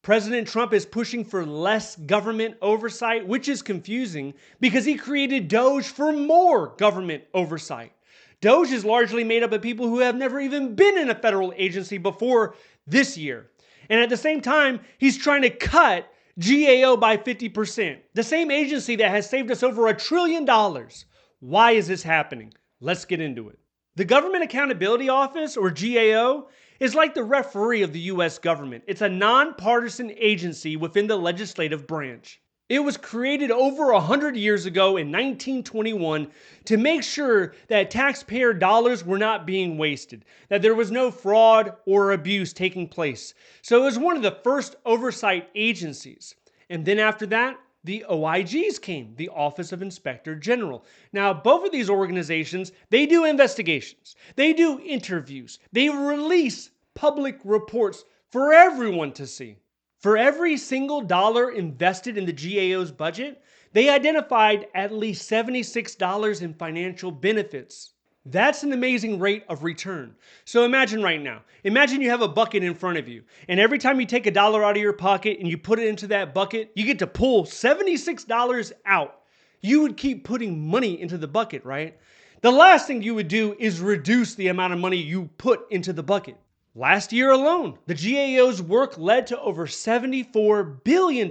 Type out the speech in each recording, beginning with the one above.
President Trump is pushing for less government oversight, which is confusing because he created DOGE for more government oversight. DOGE is largely made up of people who have never even been in a federal agency before this year. And at the same time, he's trying to cut GAO by 50%, the same agency that has saved us over $1 trillion. Why is this happening? Let's get into it. The Government Accountability Office, or GAO, is like the referee of the US government. It's a nonpartisan agency within the legislative branch. It was created over 100 years ago in 1921 to make sure that taxpayer dollars were not being wasted, that there was no fraud or abuse taking place. So it was one of the first oversight agencies. And then after that, the OIGs came, the Office of Inspector General. Now, both of these organizations, they do investigations, they do interviews, they release public reports for everyone to see. For every single dollar invested in the GAO's budget, they identified at least $76 in financial benefits. That's an amazing rate of return. So imagine right now, imagine you have a bucket in front of you, and every time you take $1 out of your pocket and you put it into that bucket, you get to pull $76 out. You would keep putting money into the bucket, right? The last thing you would do is reduce the amount of money you put into the bucket. Last year alone, the GAO's work led to over $74 billion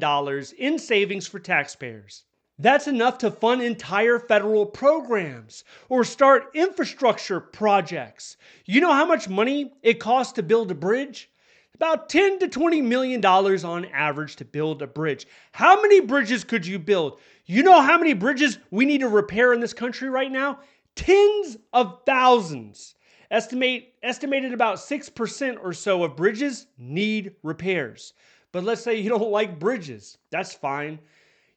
in savings for taxpayers. That's enough to fund entire federal programs or start infrastructure projects. You know how much money it costs to build a bridge? About $10 to $20 million on average to build a bridge. How many bridges could you build? You know how many bridges we need to repair in this country right now? Tens of thousands. Estimated about 6% or so of bridges need repairs. But let's say you don't like bridges. That's fine.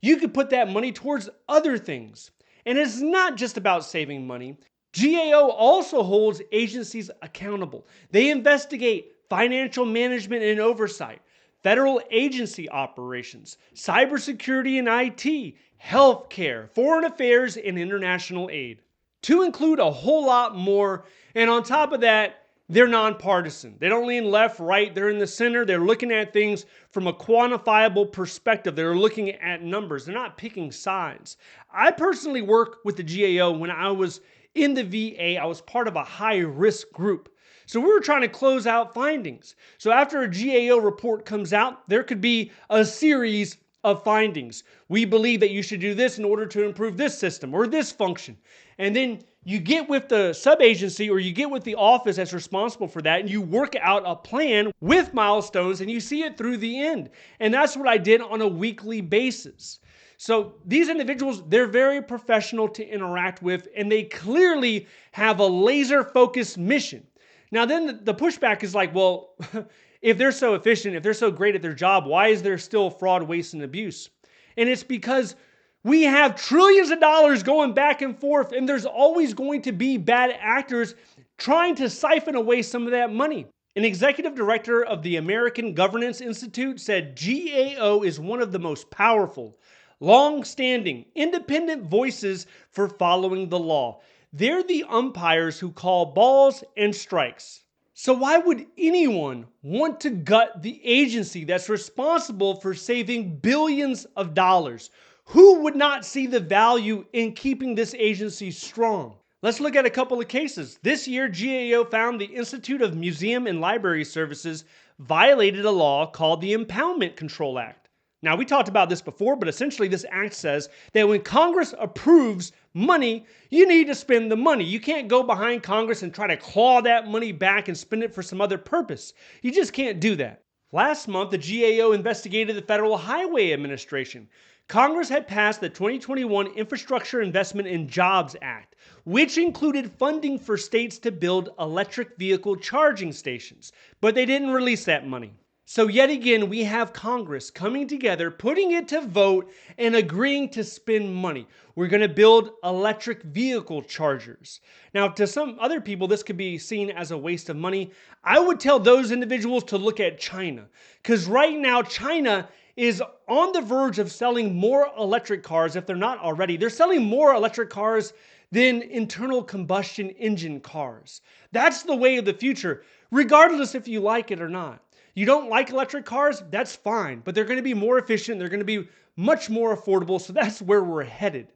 You could put that money towards other things. And it's not just about saving money. GAO also holds agencies accountable. They investigate financial management and oversight, federal agency operations, cybersecurity and IT, healthcare, foreign affairs, and international aid. To include a whole lot more. And on top of that, they're nonpartisan. They don't lean left, right. They're in the center. They're looking at things from a quantifiable perspective. They're looking at numbers. They're not picking sides. I personally work with the GAO when I was in the VA. I was part of a high-risk group. So we were trying to close out findings. So after a GAO report comes out, there could be a series of findings. We believe that you should do this in order to improve this system or this function. And then you get with the sub-agency or you get with the office that's responsible for that and you work out a plan with milestones and you see it through the end. And that's what I did on a weekly basis. So these individuals, they're very professional to interact with and they clearly have a laser-focused mission. Now then the pushback is like, well, if they're so efficient, if they're so great at their job, why is there still fraud, waste, and abuse? And it's because we have trillions of dollars going back and forth, and there's always going to be bad actors trying to siphon away some of that money. An executive director of the American Governance Institute said GAO is one of the most powerful, long-standing, independent voices for following the law. They're the umpires who call balls and strikes. So why would anyone want to gut the agency that's responsible for saving billions of dollars? Who would not see the value in keeping this agency strong? Let's look at a couple of cases. This year, GAO found the Institute of Museum and Library Services violated a law called the Impoundment Control Act. Now, we talked about this before, but essentially this act says that when Congress approves money, you need to spend the money. You can't go behind Congress and try to claw that money back and spend it for some other purpose. You just can't do that. Last month, the GAO investigated the Federal Highway Administration. Congress had passed the 2021 Infrastructure Investment and Jobs Act, which included funding for states to build electric vehicle charging stations, but they didn't release that money. So yet again, we have Congress coming together, putting it to vote, and agreeing to spend money. We're going to build electric vehicle chargers. Now, to some other people, this could be seen as a waste of money. I would tell those individuals to look at China, because right now, China is on the verge of selling more electric cars, if they're not already. They're selling more electric cars than internal combustion engine cars. That's the way of the future, regardless if you like it or not. You don't like electric cars? That's fine, but they're going to be more efficient. They're going to be much more affordable. So that's where we're headed.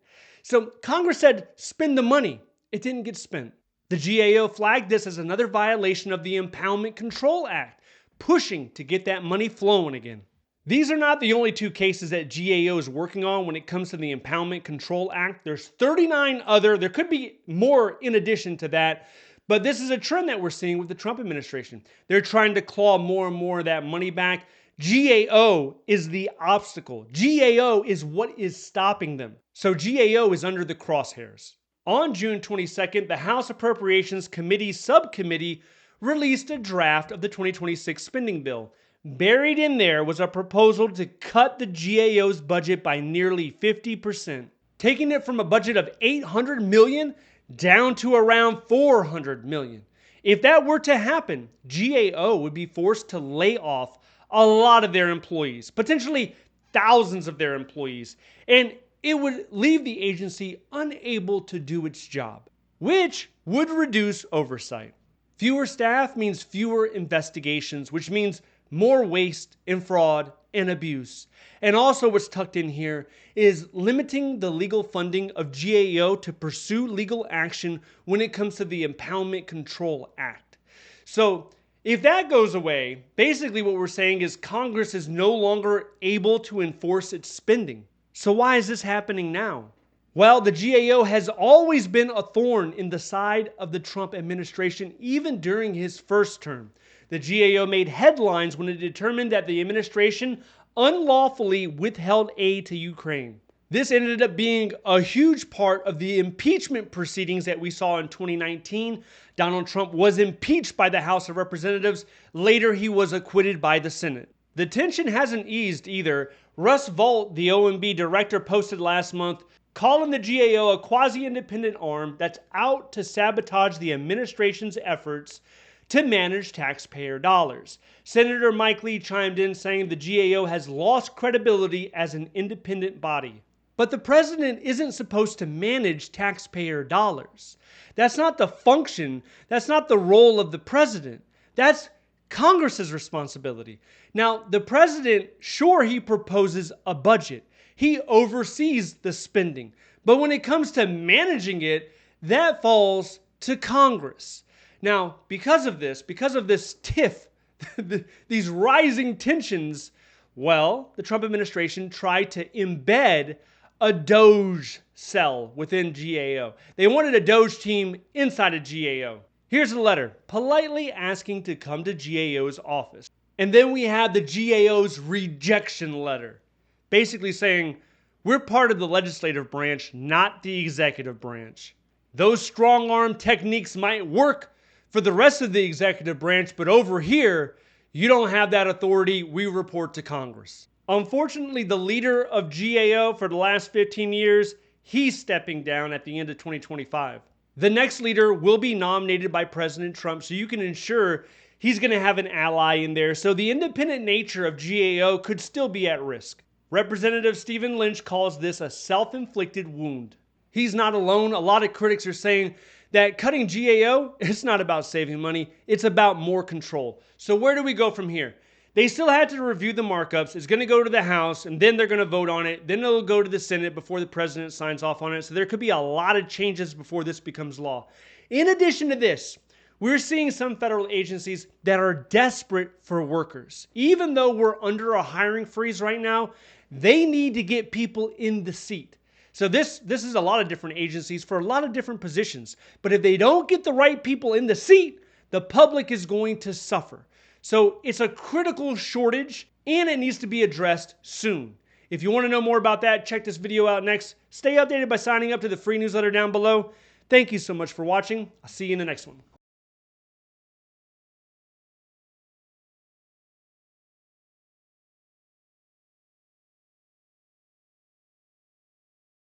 So Congress said, spend the money. It didn't get spent. The GAO flagged this as another violation of the Impoundment Control Act, pushing to get that money flowing again. These are not the only two cases that GAO is working on when it comes to the Impoundment Control Act. There's 39 other. There could be more in addition to that. But this is a trend that we're seeing with the Trump administration. They're trying to claw more and more of that money back. GAO is the obstacle. GAO is what is stopping them. So GAO is under the crosshairs. On June 22nd, the House Appropriations Committee subcommittee released a draft of the 2026 spending bill. Buried in there was a proposal to cut the GAO's budget by nearly 50%, taking it from a budget of $800 million down to around $400 million. If that were to happen, GAO would be forced to lay off a lot of their employees, potentially thousands of their employees, and it would leave the agency unable to do its job, which would reduce oversight. Fewer staff means fewer investigations, which means more waste and fraud and abuse. And also what's tucked in here is limiting the legal funding of GAO to pursue legal action when it comes to the Impoundment Control Act. So if that goes away, basically what we're saying is Congress is no longer able to enforce its spending. So why is this happening now? Well, the GAO has always been a thorn in the side of the Trump administration, even during his first term. The GAO made headlines when it determined that the administration unlawfully withheld aid to Ukraine. This ended up being a huge part of the impeachment proceedings that we saw in 2019. Donald Trump was impeached by the House of Representatives. Later, he was acquitted by the Senate. The tension hasn't eased either. Russ Vought, the OMB director, posted last month, calling the GAO a quasi-independent arm that's out to sabotage the administration's efforts to manage taxpayer dollars. Senator Mike Lee chimed in saying the GAO has lost credibility as an independent body. But the president isn't supposed to manage taxpayer dollars. That's not the function, that's not the role of the president. That's Congress's responsibility. Now, the president, sure, he proposes a budget. He oversees the spending. But when it comes to managing it, that falls to Congress. Now, because of this tiff, these rising tensions, well, the Trump administration tried to embed a Doge cell within GAO. They wanted a Doge team inside of GAO. Here's a letter politely asking to come to GAO's office. And then we have the GAO's rejection letter, basically saying, we're part of the legislative branch, not the executive branch. Those strong-arm techniques might work for the rest of the executive branch, but over here, you don't have that authority. We report to Congress. Unfortunately, the leader of GAO for the last 15 years, he's stepping down at the end of 2025. The next leader will be nominated by President Trump, so you can ensure he's going to have an ally in there. So the independent nature of GAO could still be at risk. Representative Stephen Lynch calls this a self-inflicted wound. He's not alone. A lot of critics are saying that cutting GAO, it's not about saving money. It's about more control. So where do we go from here? They still had to review the markups. It's going to go to the House, and then they're going to vote on it. Then it'll go to the Senate before the president signs off on it. So there could be a lot of changes before this becomes law. In addition to this, we're seeing some federal agencies that are desperate for workers. Even though we're under a hiring freeze right now, they need to get people in the seat. So this is a lot of different agencies for a lot of different positions. But if they don't get the right people in the seat, the public is going to suffer. So it's a critical shortage and it needs to be addressed soon. If you want to know more about that, check this video out next. Stay updated by signing up to the free newsletter down below. Thank you so much for watching. I'll see you in the next one.